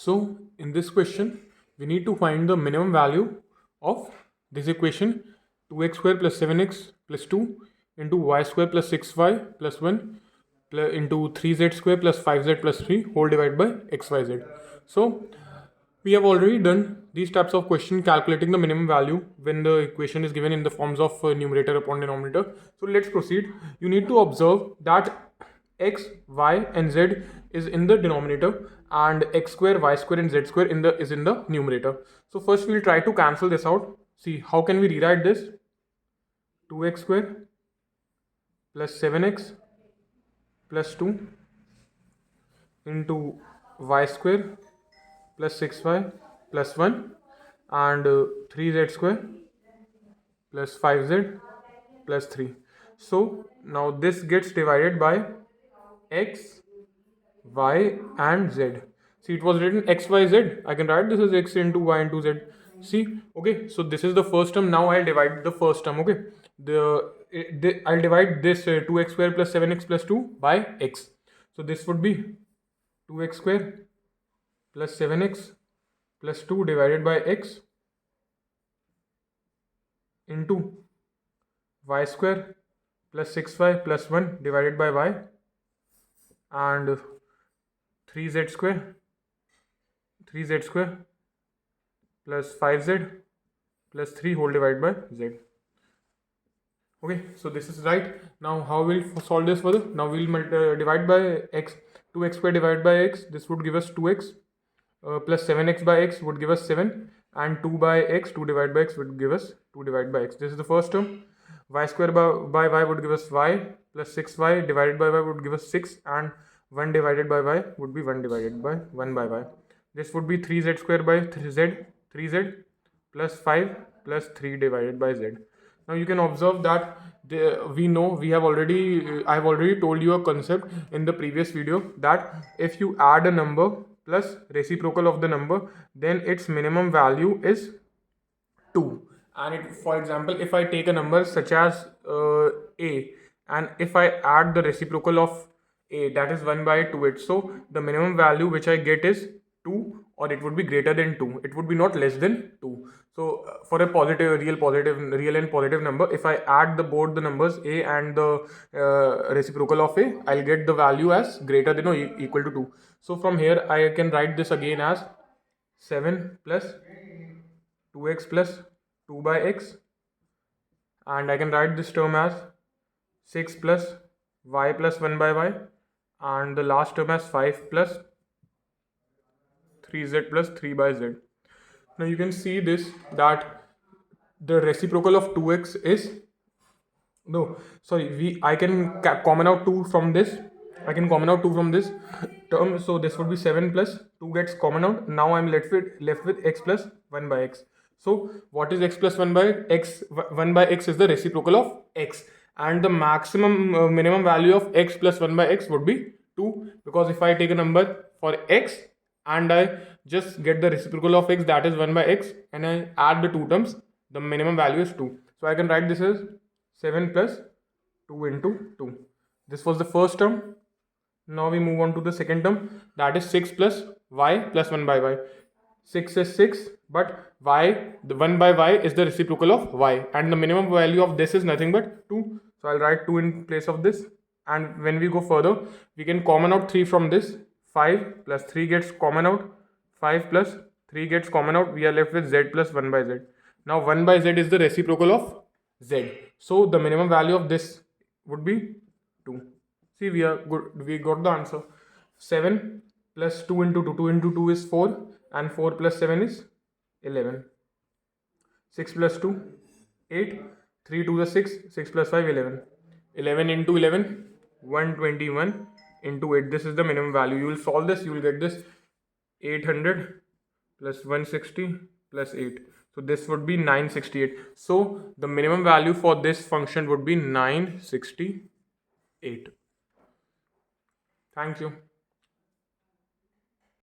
So in this question, we need to find the minimum value of this equation 2x square plus 7x plus 2 into y square plus 6y plus 1 into 3z square plus 5z plus 3 whole divided by xyz. So we have already done these types of question calculating the minimum value when the equation is given in the forms of numerator upon denominator. So let's proceed. You need to observe that x, y and z is in the denominator and x square, y square and z square is in the numerator. So first we'll try to cancel this out. See, how can we rewrite this? 2x square plus 7x plus 2 into y square plus 6y plus 1 and 3z square plus 5z plus 3. So now this gets divided by x, y and z. See, it was written x, y, z. I can write this as x into y into z. See, okay, so this is the first term. Now I'll divide the first term. Okay, I'll divide this 2x square plus 7x plus 2 by x. So this would be 2x square plus 7x plus 2 divided by x into y square plus 6y plus 1 divided by y and 3z square plus 5z plus 3 whole divided by z. Okay, so this is right. Now how we'll solve this further? Now we'll divide by x. 2x square divided by x, this would give us 2x plus 7x by x would give us 7 and 2 by x, 2 divided by x would give us 2 divided by x. This is the first term. Y square by y would give us y plus 6y divided by y would give us 6 and 1 divided by y would be 1 divided by 1 by y. This would be 3z square by 3z plus 5 plus 3 divided by z. Now you can observe that I have already told you a concept in the previous video that if you add a number plus reciprocal of the number, then its minimum value is 2. And for example, if I take a number such as a, and if I add the reciprocal of a, that is 1 by 2 it, so the minimum value which I get is 2, or it would be greater than 2. It would be not less than 2. So for a real and positive number, if I add both the numbers a and the reciprocal of a, I'll get the value as greater than or equal to 2. So from here I can write this again as 7 plus 2x plus 2 by x, and I can write this term as 6 plus y plus 1 by y, and the last term as 5 plus 3z plus 3 by z. Now you can see this, that the reciprocal of 2x is I can common out 2 from this. I can common out 2 from this term, so this would be 7 plus 2 gets common out. Now I'm left with x plus 1 by x. So what is x plus 1 by x? 1 by x is the reciprocal of x, and the maximum minimum value of x plus 1 by x would be 2, because if I take a number for x and I just get the reciprocal of x, that is 1 by x, and I add the two terms, the minimum value is 2. So I can write this as 7 plus 2 into 2. This was the first term. Now we move on to the second term, that is 6 plus y plus 1 by y. 6 is 6, but y, the 1 by y is the reciprocal of y, and the minimum value of this is nothing but 2. So I'll write 2 in place of this, and when we go further, we can common out 3 from this. 5 plus 3 gets common out, 5 plus 3 gets common out, we are left with z plus 1 by z. Now 1 by z is the reciprocal of z, so the minimum value of this would be 2. See, we are good, we got the answer. 7 plus 2 into 2, 2 into 2 is 4, and 4 plus 7 is 11. 6 plus 2, 8, 3 to the 6, 6 plus 5, 11. 11 into 11, 121 into 8. This is the minimum value. You will solve this, you will get this 800 plus 160 plus 8. So this would be 968. So the minimum value for this function would be 968. Thank you.